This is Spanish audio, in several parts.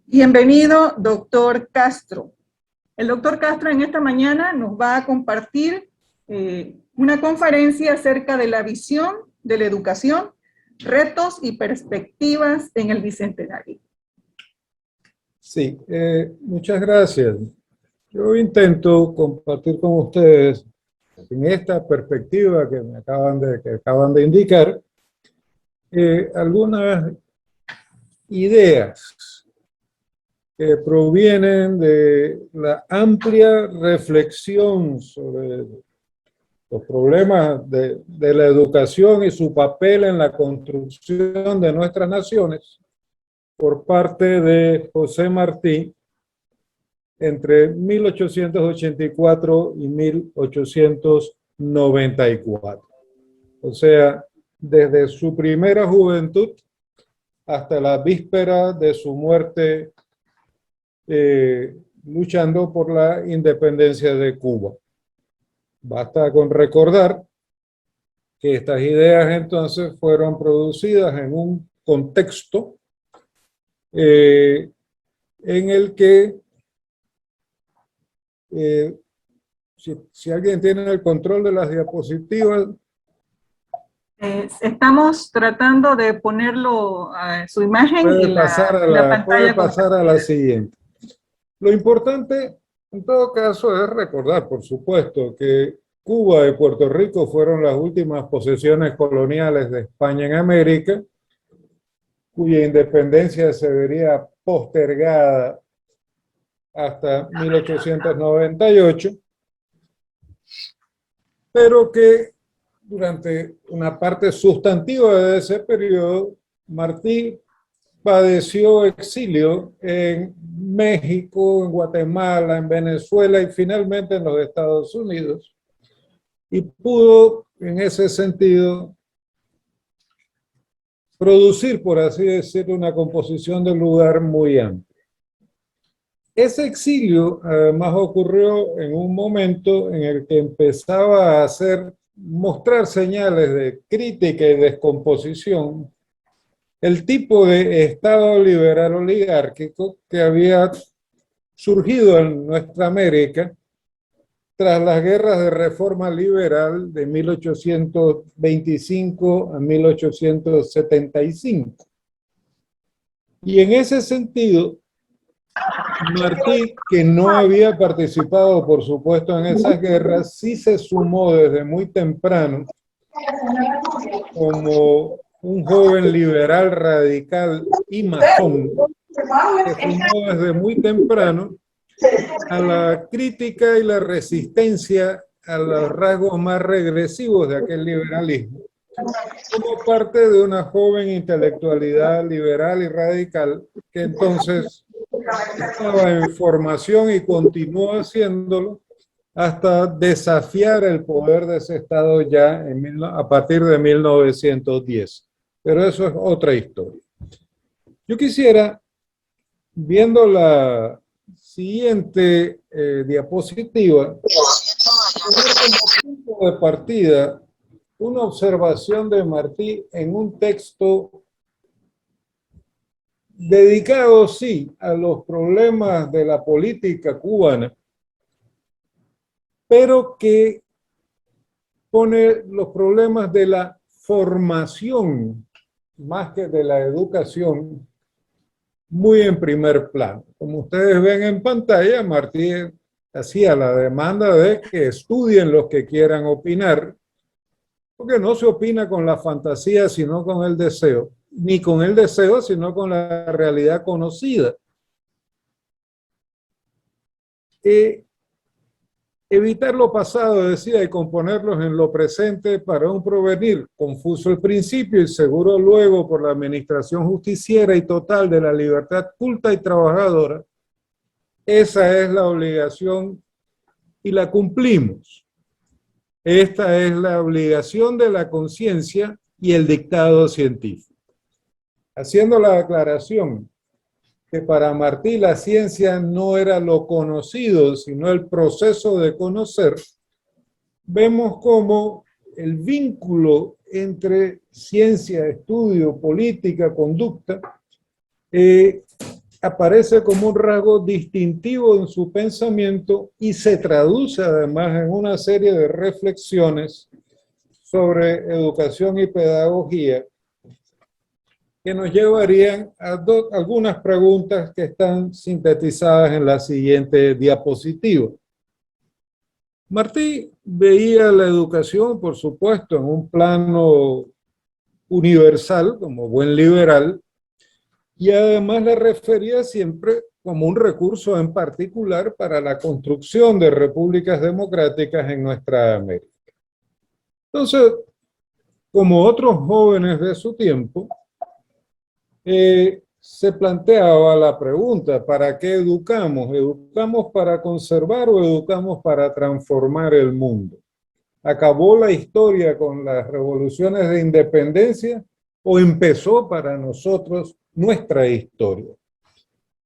Bienvenido, doctor Castro. El doctor Castro en esta mañana nos va a compartir una conferencia acerca de la visión de la educación, retos y perspectivas en el Bicentenario. Sí, muchas gracias. Yo intento compartir con ustedes, en esta perspectiva que acaban de indicar, algunas ideas que provienen de la amplia reflexión sobre los problemas de la educación y su papel en la construcción de nuestras naciones por parte de José Martí entre 1884 y 1894. O sea, desde su primera juventud hasta la víspera de su muerte, luchando por la independencia de Cuba. Basta con recordar que estas ideas entonces fueron producidas en un contexto en el que si alguien tiene el control de las diapositivas. Estamos tratando de ponerlo a su imagen y la pantalla. Puede pasar a la siguiente. Lo importante, en todo caso, es recordar, por supuesto, que Cuba y Puerto Rico fueron las últimas posesiones coloniales de España en América, cuya independencia se vería postergada hasta 1898, pero que durante una parte sustantiva de ese periodo, Martí padeció exilio en México, en Guatemala, en Venezuela y finalmente en los Estados Unidos. Y pudo, en ese sentido, producir, por así decirlo, una composición del lugar muy amplia. Ese exilio, además, ocurrió en un momento en el que empezaba a mostrar señales de crítica y descomposición el tipo de Estado liberal oligárquico que había surgido en nuestra América tras las guerras de reforma liberal de 1825 a 1875. Y en ese sentido, Martí, que no había participado, por supuesto, en esas guerras, sí se sumó desde muy temprano como un joven liberal, radical y masón, que se sumó desde muy temprano a la crítica y la resistencia a los rasgos más regresivos de aquel liberalismo, como parte de una joven intelectualidad liberal y radical que entonces estaba en formación y continuó haciéndolo hasta desafiar el poder de ese Estado ya a partir de 1910. Pero eso es otra historia. Yo quisiera, viendo la siguiente diapositiva, poner como punto de partida una observación de Martí en un texto dedicado, sí, a los problemas de la política cubana, pero que pone los problemas de la formación, más que de la educación, muy en primer plano. Como ustedes ven en pantalla, Martí hacía la demanda de que estudien los que quieran opinar, porque no se opina con la fantasía, sino con el deseo, ni con el deseo, sino con la realidad conocida. Evitar lo pasado, decía, y componerlos en lo presente para un porvenir confuso al principio y seguro luego por la administración justiciera y total de la libertad culta y trabajadora. Esa es la obligación y la cumplimos. Esta es la obligación de la conciencia y el dictado científico. Haciendo la aclaración que para Martí la ciencia no era lo conocido, sino el proceso de conocer, vemos cómo el vínculo entre ciencia, estudio, política, conducta, aparece como un rasgo distintivo en su pensamiento y se traduce además en una serie de reflexiones sobre educación y pedagogía que nos llevarían a algunas preguntas que están sintetizadas en la siguiente diapositiva. Martí veía la educación, por supuesto, en un plano universal, como buen liberal, y además la refería siempre como un recurso en particular para la construcción de repúblicas democráticas en nuestra América. Entonces, como otros jóvenes de su tiempo, se planteaba la pregunta, ¿para qué educamos? ¿Educamos para conservar o educamos para transformar el mundo? ¿Acabó la historia con las revoluciones de independencia o empezó para nosotros nuestra historia?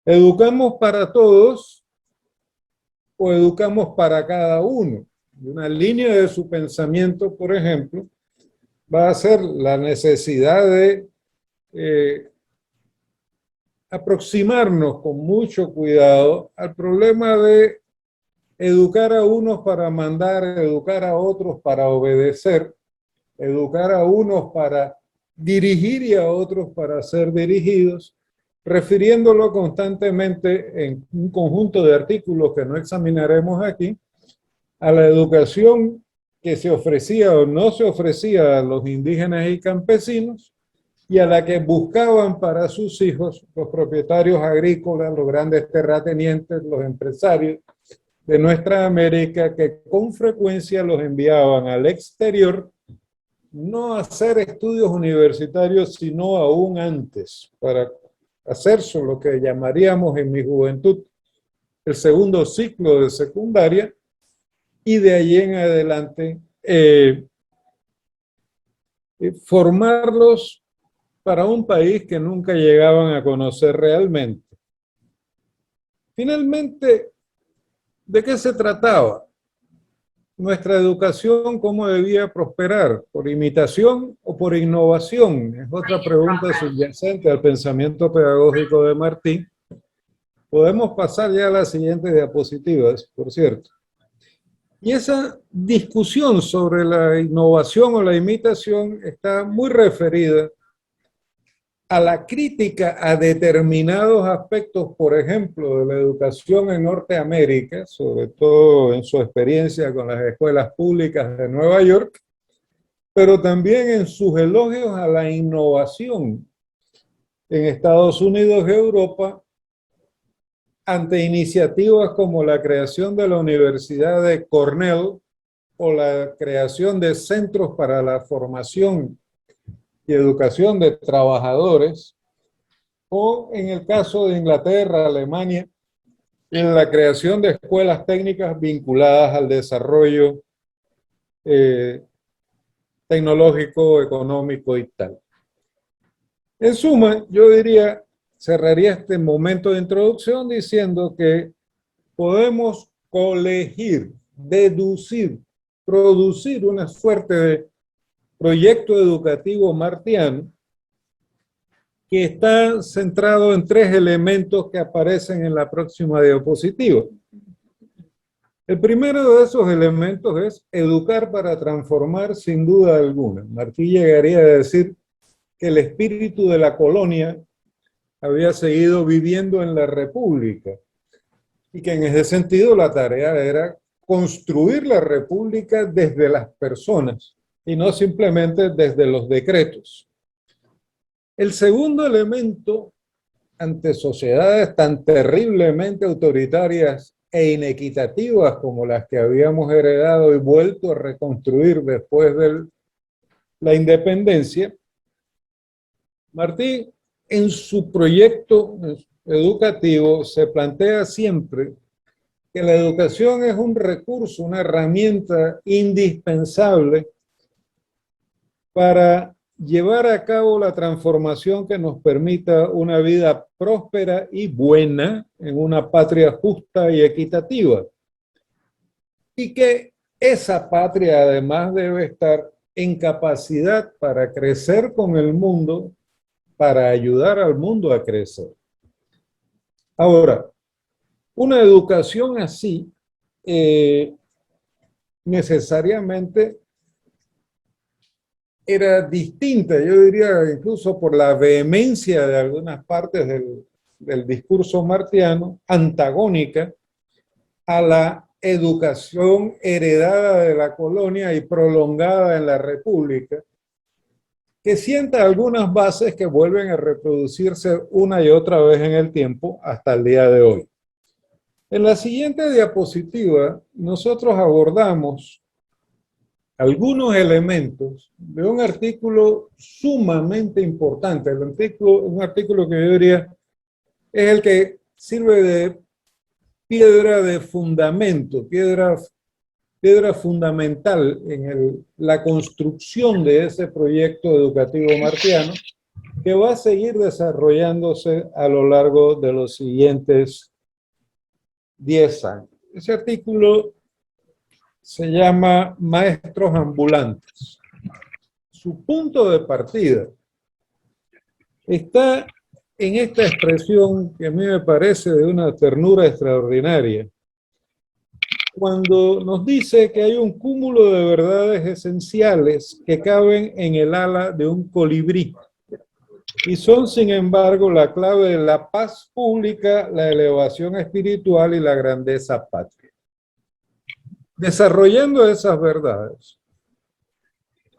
¿Educamos para todos o educamos para cada uno? Una línea de su pensamiento, por ejemplo, va a ser la necesidad de aproximarnos con mucho cuidado al problema de educar a unos para mandar, educar a otros para obedecer, educar a unos para dirigir y a otros para ser dirigidos, refiriéndolo constantemente en un conjunto de artículos que no examinaremos aquí, a la educación que se ofrecía o no se ofrecía a los indígenas y campesinos, y a la que buscaban para sus hijos los propietarios agrícolas, los grandes terratenientes, los empresarios de nuestra América, que con frecuencia los enviaban al exterior, no a hacer estudios universitarios, sino aún antes, para hacer lo que llamaríamos en mi juventud el segundo ciclo de secundaria, y de allí en adelante formarlos para un país que nunca llegaban a conocer realmente. Finalmente, ¿de qué se trataba? Nuestra educación, ¿cómo debía prosperar? ¿Por imitación o por innovación? Es otra pregunta subyacente al pensamiento pedagógico de Martí. Podemos pasar ya a las siguientes diapositivas, por cierto. Y esa discusión sobre la innovación o la imitación está muy referida a la crítica a determinados aspectos, por ejemplo, de la educación en Norteamérica, sobre todo en su experiencia con las escuelas públicas de Nueva York, pero también en sus elogios a la innovación en Estados Unidos y Europa ante iniciativas como la creación de la Universidad de Cornell o la creación de centros para la formación y educación de trabajadores, o en el caso de Inglaterra, Alemania, en la creación de escuelas técnicas vinculadas al desarrollo tecnológico, económico y tal. En suma, yo diría, cerraría este momento de introducción diciendo que podemos colegir, deducir, producir una suerte de proyecto educativo martiano que está centrado en tres elementos que aparecen en la próxima diapositiva. El primero de esos elementos es educar para transformar, sin duda alguna. Martí llegaría a decir que el espíritu de la colonia había seguido viviendo en la República y que en ese sentido la tarea era construir la República desde las personas y no simplemente desde los decretos. El segundo elemento, ante sociedades tan terriblemente autoritarias e inequitativas como las que habíamos heredado y vuelto a reconstruir después de la independencia, Martí, en su proyecto educativo, se plantea siempre que la educación es un recurso, una herramienta indispensable para llevar a cabo la transformación que nos permita una vida próspera y buena en una patria justa y equitativa. Y que esa patria además debe estar en capacidad para crecer con el mundo, para ayudar al mundo a crecer. Ahora, una educación así necesariamente era distinta, yo diría incluso por la vehemencia de algunas partes del discurso martiano, antagónica a la educación heredada de la colonia y prolongada en la República, que sienta algunas bases que vuelven a reproducirse una y otra vez en el tiempo hasta el día de hoy. En la siguiente diapositiva, nosotros abordamos algunos elementos de un artículo sumamente importante. Un artículo que yo diría es el que sirve de piedra de fundamento, piedra fundamental en la construcción de ese proyecto educativo martiano, que va a seguir desarrollándose a lo largo de los siguientes 10 años. Ese artículo se llama Maestros Ambulantes. Su punto de partida está en esta expresión que a mí me parece de una ternura extraordinaria, cuando nos dice que hay un cúmulo de verdades esenciales que caben en el ala de un colibrí y son, sin embargo, la clave de la paz pública, la elevación espiritual y la grandeza patria. Desarrollando esas verdades,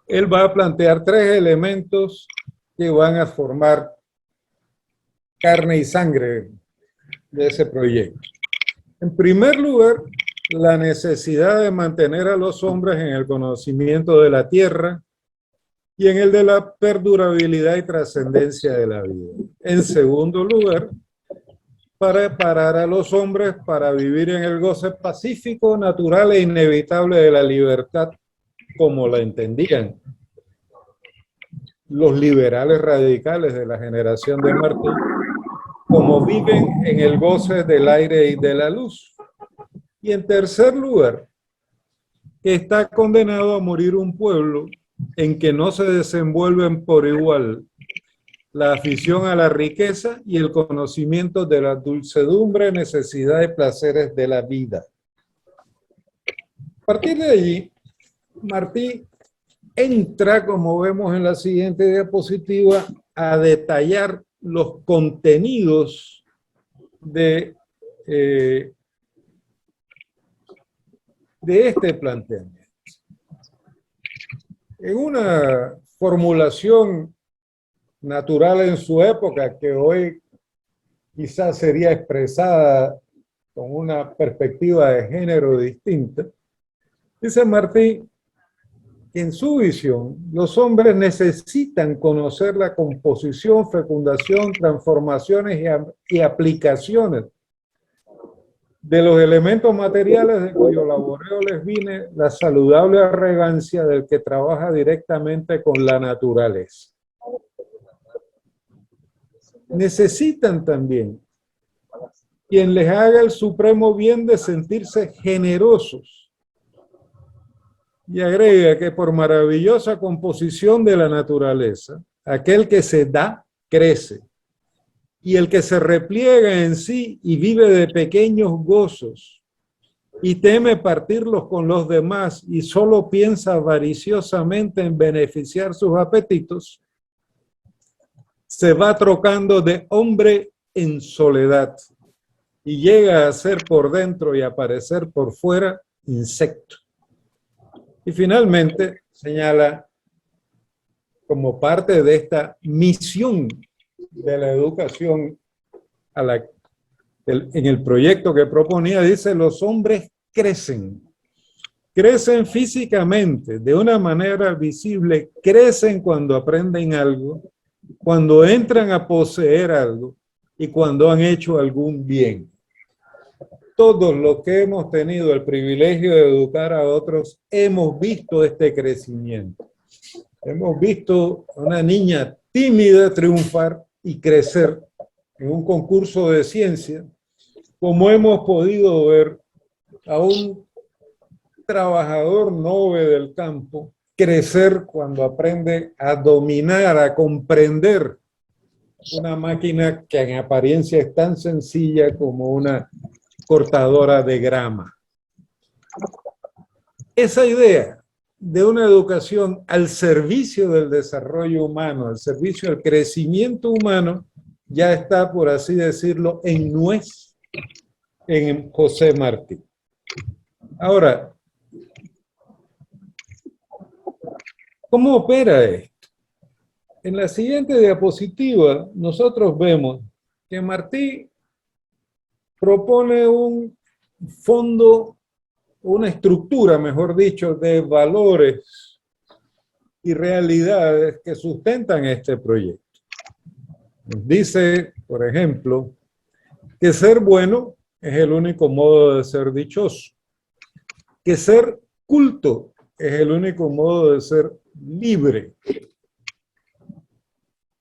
él va a plantear 3 elementos que van a formar carne y sangre de ese proyecto. En primer lugar, la necesidad de mantener a los hombres en el conocimiento de la tierra y en el de la perdurabilidad y trascendencia de la vida. En segundo lugar, para preparar a los hombres para vivir en el goce pacífico, natural e inevitable de la libertad, como la entendían los liberales radicales de la generación de Martí, como viven en el goce del aire y de la luz. Y en tercer lugar, está condenado a morir un pueblo en que no se desenvuelven por igual la afición a la riqueza y el conocimiento de la dulcedumbre, necesidad y placeres de la vida. A partir de allí, Martí entra, como vemos en la siguiente diapositiva, a detallar los contenidos de este planteamiento. En una formulación natural en su época, que hoy quizás sería expresada con una perspectiva de género distinta, dice Martí que en su visión los hombres necesitan conocer la composición, fecundación, transformaciones y aplicaciones de los elementos materiales de cuyo laboreo les viene la saludable arrogancia del que trabaja directamente con la naturaleza. Necesitan también quien les haga el supremo bien de sentirse generosos. Y agrega que por maravillosa composición de la naturaleza, aquel que se da, crece. Y el que se repliega en sí y vive de pequeños gozos y teme partirlos con los demás y solo piensa avariciosamente en beneficiar sus apetitos, se va trocando de hombre en soledad y llega a ser por dentro y a parecer por fuera insecto. Y finalmente señala, como parte de esta misión de la educación en el proyecto que proponía, dice: los hombres crecen físicamente de una manera visible, crecen cuando aprenden algo, cuando entran a poseer algo y cuando han hecho algún bien. Todos los que hemos tenido el privilegio de educar a otros hemos visto este crecimiento. Hemos visto a una niña tímida triunfar y crecer en un concurso de ciencia, como hemos podido ver a un trabajador noble del campo crecer cuando aprende a dominar, a comprender una máquina que en apariencia es tan sencilla como una cortadora de grama. Esa idea de una educación al servicio del desarrollo humano, al servicio del crecimiento humano, ya está, por así decirlo, en nuez en José Martí. Ahora, ¿cómo opera esto? En la siguiente diapositiva, nosotros vemos que Martí propone un fondo, una estructura, mejor dicho, de valores y realidades que sustentan este proyecto. Dice, por ejemplo, que ser bueno es el único modo de ser dichoso, que ser culto es el único modo de ser libre.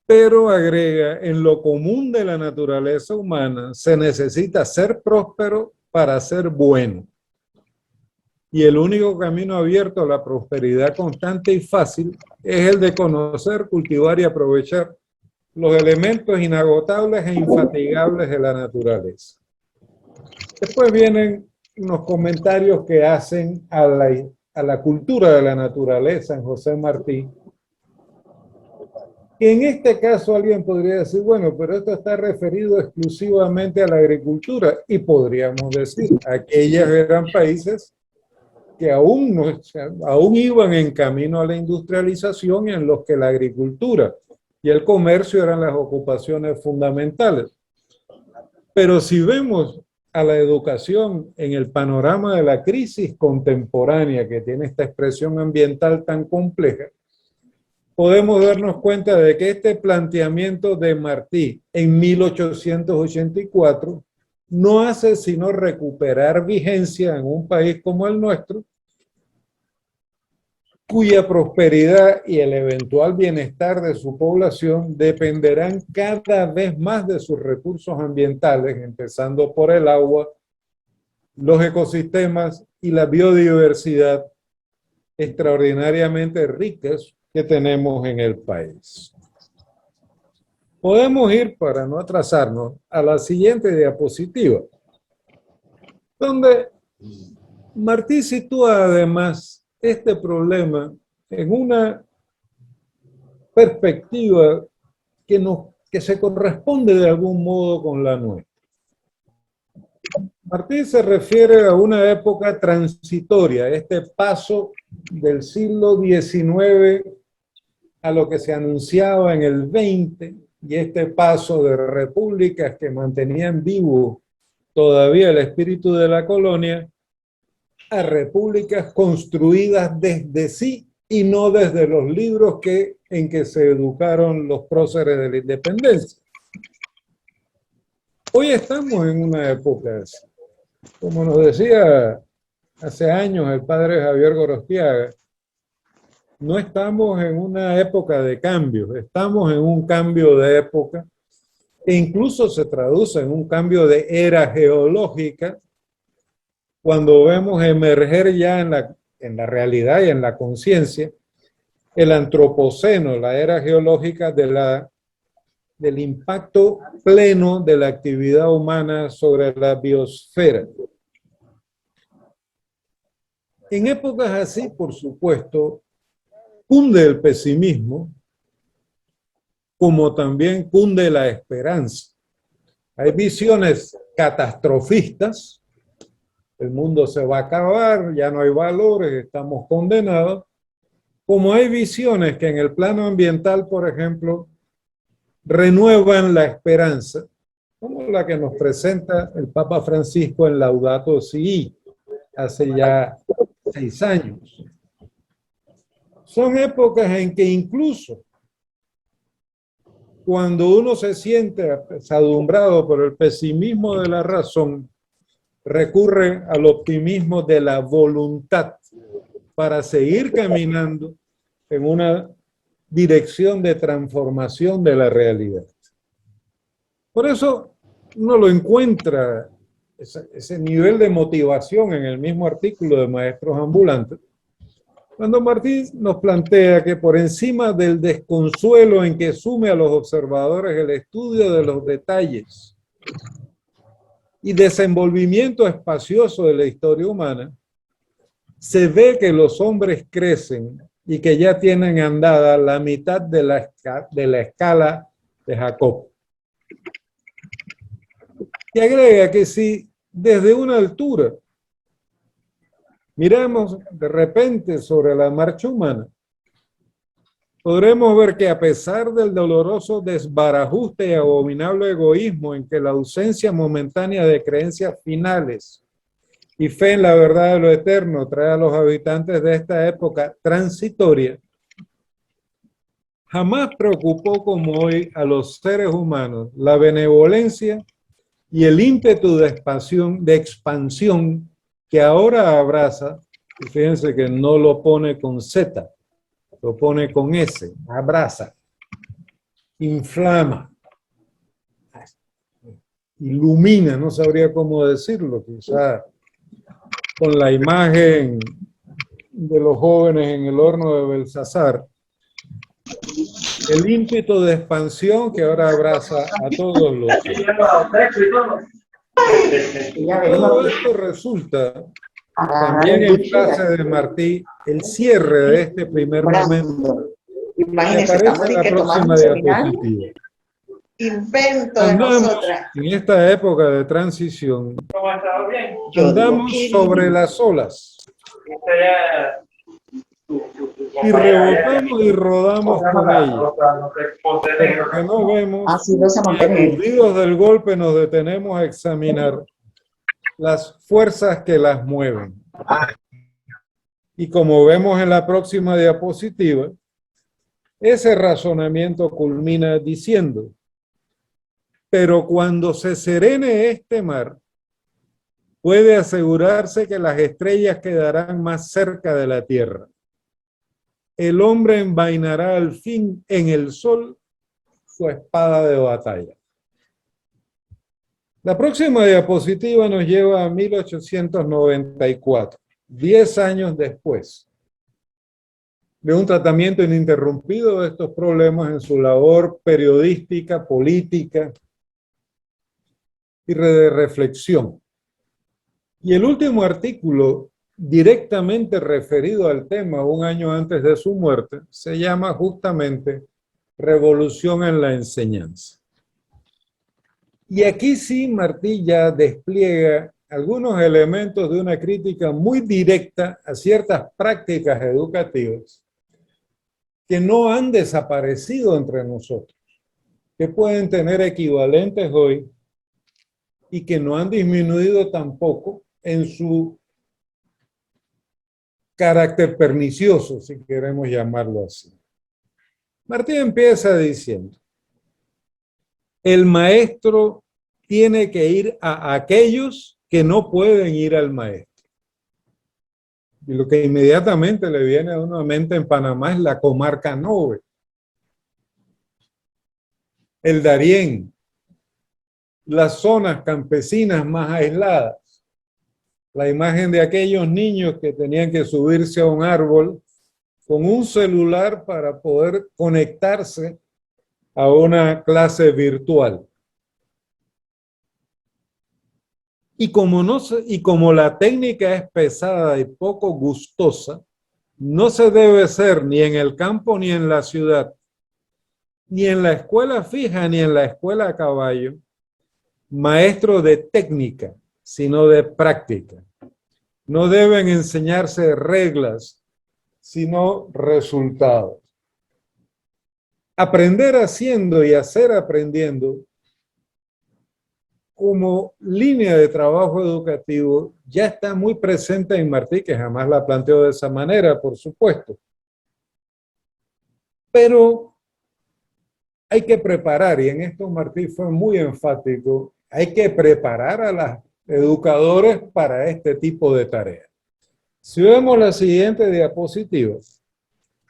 Pero agrega, en lo común de la naturaleza humana se necesita ser próspero para ser bueno. Y el único camino abierto a la prosperidad constante y fácil es el de conocer, cultivar y aprovechar los elementos inagotables e infatigables de la naturaleza. Después vienen unos comentarios que hacen a la cultura de la naturaleza en José Martí. Y en este caso alguien podría decir, bueno, pero esto está referido exclusivamente a la agricultura. Y podríamos decir, aquellos eran países que aún iban en camino a la industrialización y en los que la agricultura y el comercio eran las ocupaciones fundamentales. Pero si vemos a la educación en el panorama de la crisis contemporánea que tiene esta expresión ambiental tan compleja, podemos darnos cuenta de que este planteamiento de Martí en 1884 no hace sino recuperar vigencia en un país como el nuestro, cuya prosperidad y el eventual bienestar de su población dependerán cada vez más de sus recursos ambientales, empezando por el agua, los ecosistemas y la biodiversidad extraordinariamente ricas que tenemos en el país. Podemos ir, para no atrasarnos, a la siguiente diapositiva, donde Martí sitúa además este problema en una perspectiva que se corresponde de algún modo con la nuestra. Martí se refiere a una época transitoria, este paso del siglo XIX a lo que se anunciaba en el XX, y este paso de repúblicas que mantenían vivo todavía el espíritu de la colonia, a repúblicas construidas desde sí y no desde los libros en que se educaron los próceres de la independencia. Hoy estamos en una época así. Como nos decía hace años el padre Javier Gorostiaga, no estamos en una época de cambios, estamos en un cambio de época e incluso se traduce en un cambio de era geológica cuando vemos emerger ya en la realidad y en la conciencia el antropoceno, la era geológica del impacto pleno de la actividad humana sobre la biosfera. En épocas así, por supuesto, cunde el pesimismo, como también cunde la esperanza. Hay visiones catastrofistas, el mundo se va a acabar, ya no hay valores, estamos condenados, como hay visiones que en el plano ambiental, por ejemplo, renuevan la esperanza, como la que nos presenta el Papa Francisco en Laudato Si, hace ya 6 años. Son épocas en que incluso cuando uno se siente apesadumbrado por el pesimismo de la razón, recurre al optimismo de la voluntad para seguir caminando en una dirección de transformación de la realidad. Por eso uno lo encuentra, ese nivel de motivación en el mismo artículo de Maestros Ambulantes, Cuando Martí nos plantea que por encima del desconsuelo en que sume a los observadores el estudio de los detalles y desenvolvimiento espacioso de la historia humana, se ve que los hombres crecen y que ya tienen andada la mitad de la escala de Jacob. Y agrega que si desde una altura miramos de repente sobre la marcha humana, podremos ver que a pesar del doloroso desbarajuste y abominable egoísmo en que la ausencia momentánea de creencias finales y fe en la verdad de lo eterno trae a los habitantes de esta época transitoria, jamás preocupó como hoy a los seres humanos la benevolencia y el ímpetu de expansión que ahora abraza, y fíjense que no lo pone con Z, lo pone con S, abraza, inflama, ilumina, no sabría cómo decirlo, quizá con la imagen de los jóvenes en el horno de Belsasar, el ímpetu de expansión que ahora abraza a todos los. Todo esto resulta también en frase de Martí el cierre de este primer momento. Imagínense, estamos La próxima diapositiva. Invento de Andamos nosotras. en esta época de transición, andamos sobre las olas y rebotamos y rodamos con ellas. Porque no vemos, aturdidos del golpe, nos detenemos a examinar las fuerzas que las mueven. Y como vemos en la próxima diapositiva, ese razonamiento culmina diciendo: pero cuando se serene este mar, puede asegurarse que las estrellas quedarán más cerca de la tierra. El hombre envainará al fin en el sol su espada de batalla. La próxima diapositiva nos lleva a 1894, 10 años después de un tratamiento ininterrumpido de estos problemas en su labor periodística, política y de reflexión. Y el último artículo directamente referido al tema un año antes de su muerte se llama justamente Revolución en la enseñanza. Y aquí sí Martí ya despliega algunos elementos de una crítica muy directa a ciertas prácticas educativas que no han desaparecido entre nosotros, que pueden tener equivalentes hoy y que no han disminuido tampoco en su carácter pernicioso, si queremos llamarlo así. Martí empieza diciendo: el maestro tiene que ir a aquellos que no pueden ir al maestro. Y lo que inmediatamente le viene a una mente en Panamá es la comarca Nove, el Darién, las zonas campesinas más aisladas, la imagen de aquellos niños que tenían que subirse a un árbol con un celular para poder conectarse a una clase virtual. Y como la técnica es pesada y poco gustosa, no se debe ser ni en el campo ni en la ciudad, ni en la escuela fija ni en la escuela a caballo, maestro de técnica, sino de práctica. No deben enseñarse reglas, sino resultados. Aprender haciendo y hacer aprendiendo como línea de trabajo educativo ya está muy presente en Martí, que jamás la planteó de esa manera, por supuesto. Pero hay que preparar, y en esto Martí fue muy enfático, hay que preparar a los educadores para este tipo de tareas. Si vemos la siguiente diapositiva,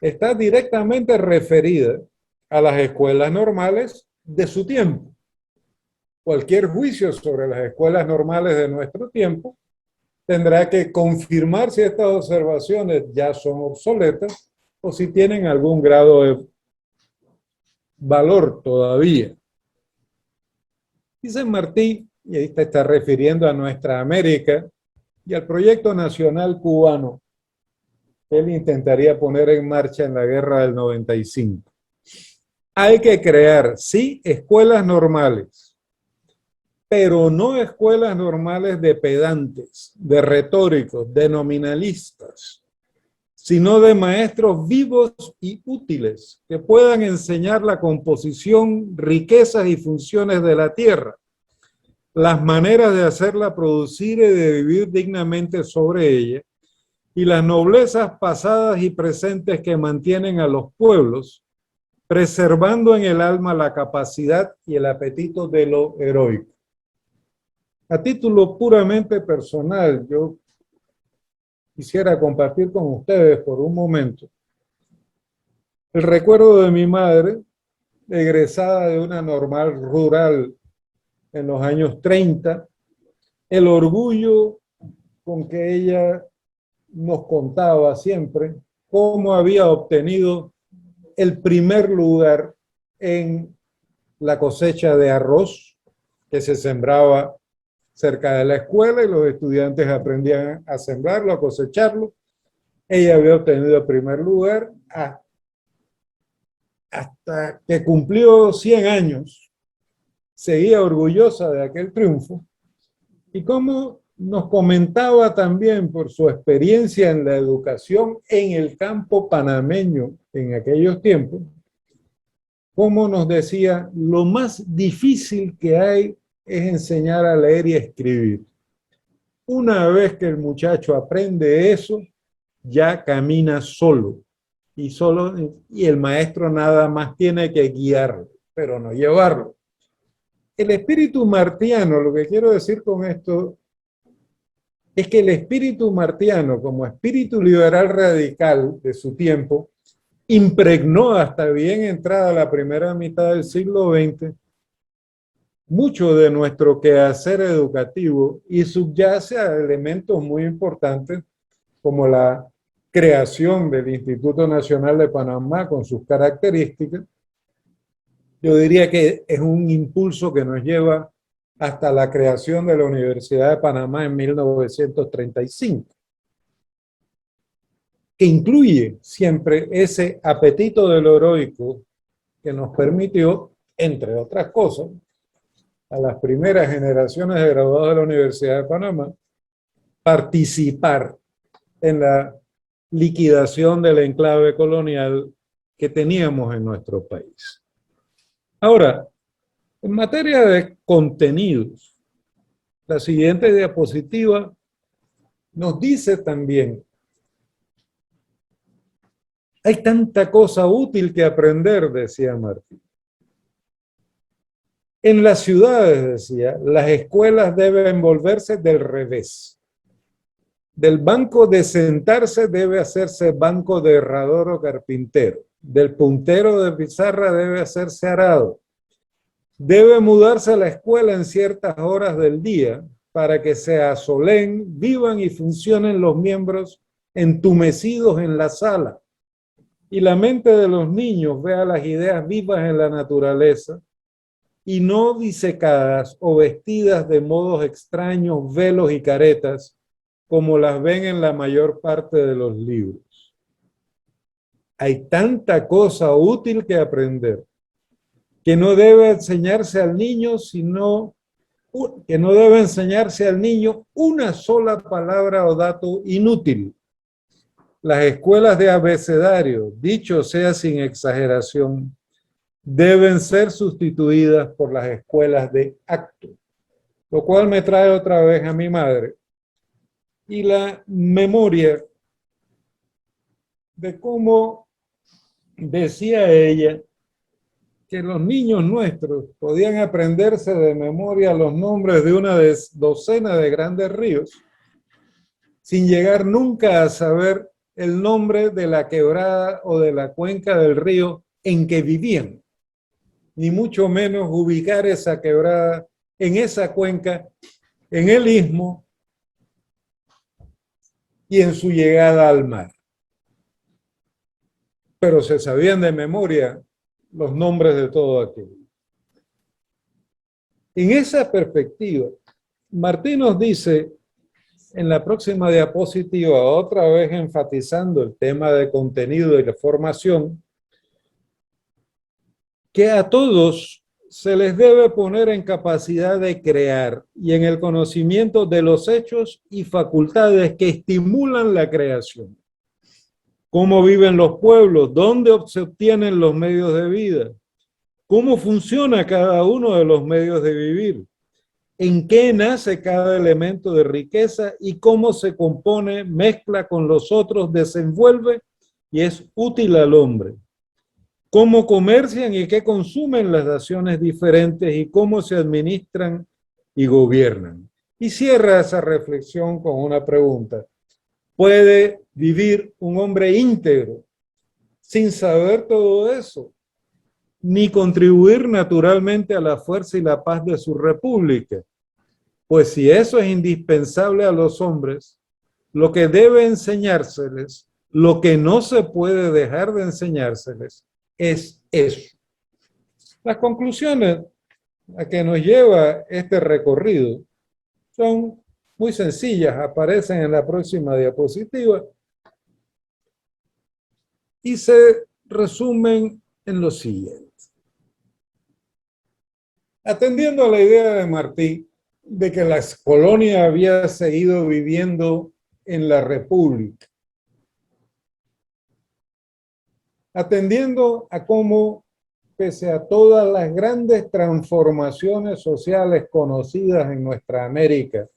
está directamente referida a las escuelas normales de su tiempo. Cualquier juicio sobre las escuelas normales de nuestro tiempo tendrá que confirmar si estas observaciones ya son obsoletas o si tienen algún grado de valor todavía. Dice Martí, y ahí te está refiriendo a nuestra América y al proyecto nacional cubano que él intentaría poner en marcha en la guerra del 95. Hay que crear, sí, escuelas normales, pero no escuelas normales de pedantes, de retóricos, de nominalistas, sino de maestros vivos y útiles que puedan enseñar la composición, riquezas y funciones de la tierra, las maneras de hacerla producir y de vivir dignamente sobre ella, y las noblezas pasadas y presentes que mantienen a los pueblos, preservando en el alma la capacidad y el apetito de lo heroico. A título puramente personal, yo quisiera compartir con ustedes por un momento el recuerdo de mi madre, egresada de una normal rural en los años 30, el orgullo con que ella nos contaba siempre cómo había obtenido el primer lugar en la cosecha de arroz que se sembraba cerca de la escuela y los estudiantes aprendían a sembrarlo, a cosecharlo. Ella había obtenido el primer lugar hasta que cumplió 100 años. Seguía orgullosa de aquel triunfo y como nos comentaba también por su experiencia en la educación en el campo panameño en aquellos tiempos, como nos decía, lo más difícil que hay es enseñar a leer y a escribir. Una vez que el muchacho aprende eso, ya camina solo y el maestro nada más tiene que guiarlo, pero no llevarlo. El espíritu martiano, lo que quiero decir con esto, es que el espíritu martiano, como espíritu liberal radical de su tiempo, impregnó hasta bien entrada la primera mitad del siglo XX mucho de nuestro quehacer educativo y subyace a elementos muy importantes como la creación del Instituto Nacional de Panamá con sus características. Yo diría que es un impulso que nos lleva hasta la creación de la Universidad de Panamá en 1935, que incluye siempre ese apetito de lo heroico que nos permitió, entre otras cosas, a las primeras generaciones de graduados de la Universidad de Panamá, participar en la liquidación del enclave colonial que teníamos en nuestro país. Ahora, en materia de contenidos, la siguiente diapositiva nos dice también, hay tanta cosa útil que aprender, decía Martí. En las ciudades, decía, las escuelas deben volverse del revés. Del banco de sentarse debe hacerse banco de herrador o carpintero. Del puntero de pizarra debe hacerse arado. Debe mudarse a la escuela en ciertas horas del día para que se asolen, vivan y funcionen los miembros entumecidos en la sala. Y la mente de los niños vea las ideas vivas en la naturaleza y no disecadas o vestidas de modos extraños, velos y caretas, como las ven en la mayor parte de los libros. Hay tanta cosa útil que aprender, que no debe enseñarse al niño, que no debe enseñarse al niño una sola palabra o dato inútil. Las escuelas de abecedario, dicho sea sin exageración, deben ser sustituidas por las escuelas de acto, lo cual me trae otra vez a mi madre y la memoria de cómo decía ella que los niños nuestros podían aprenderse de memoria los nombres de una docena de grandes ríos sin llegar nunca a saber el nombre de la quebrada o de la cuenca del río en que vivían, ni mucho menos ubicar esa quebrada en esa cuenca, en el istmo, y en su llegada al mar. Pero se sabían de memoria los nombres de todo aquello. En esa perspectiva, Martí nos dice en la próxima diapositiva, otra vez enfatizando el tema de contenido y de formación, que a todos se les debe poner en capacidad de crear y en el conocimiento de los hechos y facultades que estimulan la creación. Cómo viven los pueblos, dónde se obtienen los medios de vida, cómo funciona cada uno de los medios de vivir, en qué nace cada elemento de riqueza y cómo se compone, mezcla con los otros, desenvuelve y es útil al hombre. Cómo comercian y qué consumen las naciones diferentes y cómo se administran y gobiernan. Y cierra esa reflexión con una pregunta. ¿Puede vivir un hombre íntegro sin saber todo eso, ni contribuir naturalmente a la fuerza y la paz de su república? Pues si eso es indispensable a los hombres, lo que debe enseñárseles, lo que no se puede dejar de enseñárseles, es eso. Las conclusiones a que nos lleva este recorrido son muy sencillas, aparecen en la próxima diapositiva y se resumen en lo siguiente. Atendiendo a la idea de Martí de que la colonia había seguido viviendo en la República, atendiendo a cómo, pese a todas las grandes transformaciones sociales conocidas en nuestra América,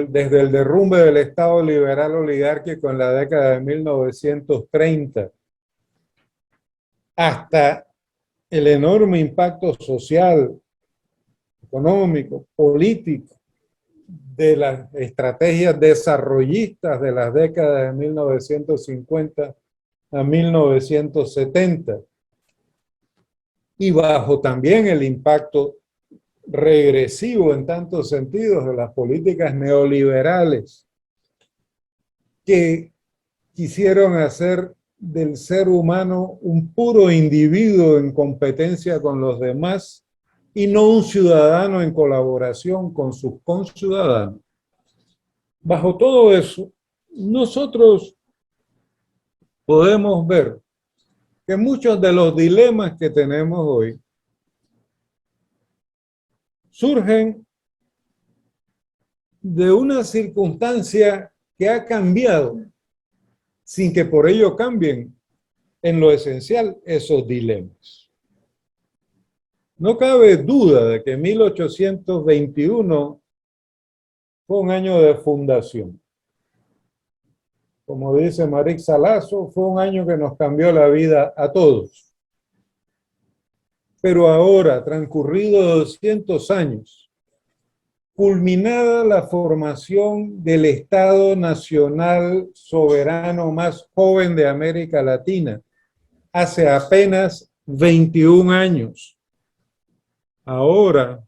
desde el derrumbe del Estado liberal oligárquico en la década de 1930, hasta el enorme impacto social, económico, político, de las estrategias desarrollistas de las décadas de 1950 a 1970, y bajo también el impacto regresivo en tantos sentidos de las políticas neoliberales que quisieron hacer del ser humano un puro individuo en competencia con los demás y no un ciudadano en colaboración con sus conciudadanos. Bajo todo eso, nosotros podemos ver que muchos de los dilemas que tenemos hoy surgen de una circunstancia que ha cambiado, sin que por ello cambien en lo esencial esos dilemas. No cabe duda de que 1821 fue un año de fundación. Como dice Marix Salazo, fue un año que nos cambió la vida a todos. Pero ahora, transcurridos 200 años, culminada la formación del Estado Nacional Soberano más joven de América Latina, hace apenas 21 años. Ahora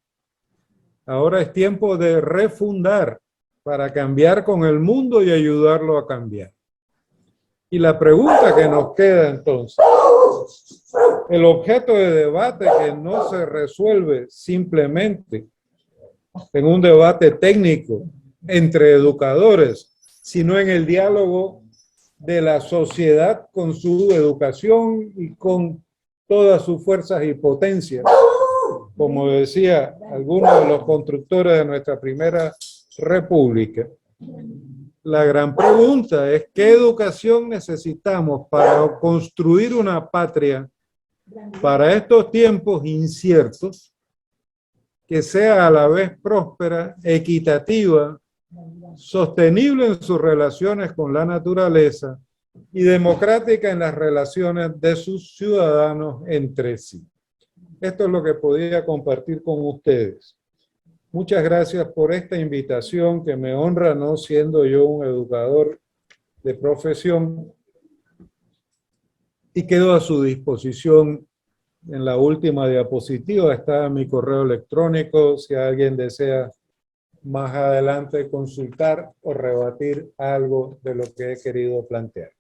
es tiempo de refundar para cambiar con el mundo y ayudarlo a cambiar. Y la pregunta que nos queda entonces, el objeto de debate que no se resuelve simplemente en un debate técnico entre educadores, sino en el diálogo de la sociedad con su educación y con todas sus fuerzas y potencias. Como decía alguno de los constructores de nuestra primera república, la gran pregunta es ¿qué educación necesitamos para construir una patria para estos tiempos inciertos que sea a la vez próspera, equitativa, sostenible en sus relaciones con la naturaleza y democrática en las relaciones de sus ciudadanos entre sí? Esto es lo que podía compartir con ustedes. Muchas gracias por esta invitación que me honra, no siendo yo un educador de profesión, y quedo a su disposición. En la última diapositiva está mi correo electrónico, si alguien desea más adelante consultar o rebatir algo de lo que he querido plantear.